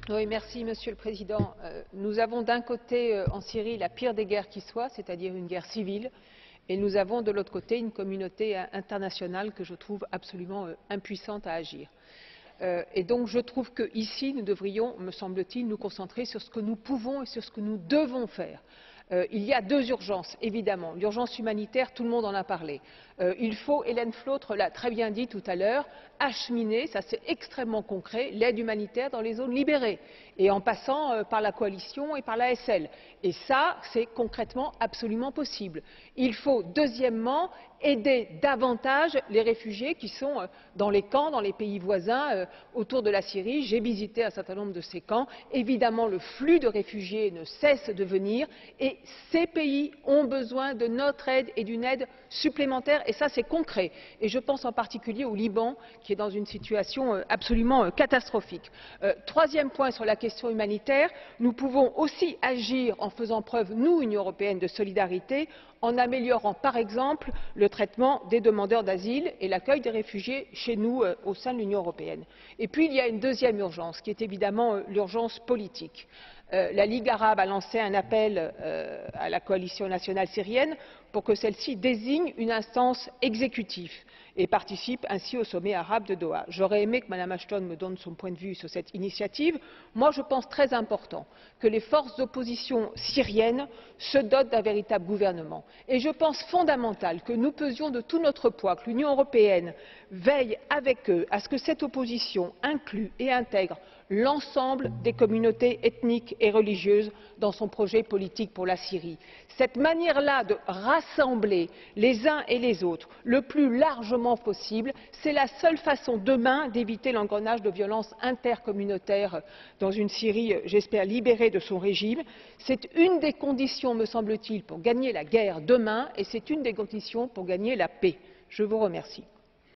Oui, merci, Monsieur le Président. Nous avons d'un côté en Syrie la pire des guerres qui soit, c'est-à-dire une guerre civile, et nous avons de l'autre côté une communauté internationale que je trouve absolument impuissante à agir. Et donc je trouve qu'ici, nous devrions, me semble-t-il, nous concentrer sur ce que nous pouvons et sur ce que nous devons faire. Il y a deux urgences, évidemment. L'urgence humanitaire, tout le monde en a parlé. Il faut, Hélène Flautre l'a très bien dit tout à l'heure, acheminer, ça c'est extrêmement concret, l'aide humanitaire dans les zones libérées, et en passant par la coalition et par l'ASL. Et ça, c'est concrètement absolument possible. Il faut, deuxièmement, aider davantage les réfugiés qui sont dans les camps, dans les pays voisins, autour de la Syrie. J'ai visité un certain nombre de ces camps. Évidemment, le flux de réfugiés ne cesse de venir et ces pays ont besoin de notre aide et d'une aide supplémentaire. Et ça, c'est concret. Et je pense en particulier au Liban, qui est dans une situation absolument catastrophique. Troisième point sur la question humanitaire, nous pouvons aussi agir en faisant preuve, nous, Union européenne, de solidarité, en améliorant par exemple le traitement des demandeurs d'asile et l'accueil des réfugiés chez nous au sein de l'Union européenne. Et puis il y a une deuxième urgence qui est évidemment l'urgence politique. La Ligue arabe a lancé un appel à la coalition nationale syrienne pour que celle-ci désigne une instance exécutive et participe ainsi au sommet arabe de Doha. J'aurais aimé que Mme Ashton me donne son point de vue sur cette initiative. Moi, je pense très important que les forces d'opposition syriennes se dotent d'un véritable gouvernement. Et je pense fondamental que nous pesions de tout notre poids, que l'Union européenne veille avec eux à ce que cette opposition inclue et intègre l'ensemble des communautés ethniques et religieuses dans son projet politique pour la Syrie. Cette manière-là de rassembler les uns et les autres le plus largement possible, c'est la seule façon demain d'éviter l'engrenage de violences intercommunautaires dans une Syrie, j'espère, libérée de son régime. C'est une des conditions, me semble-t-il, pour gagner la guerre demain et c'est une des conditions pour gagner la paix. Je vous remercie.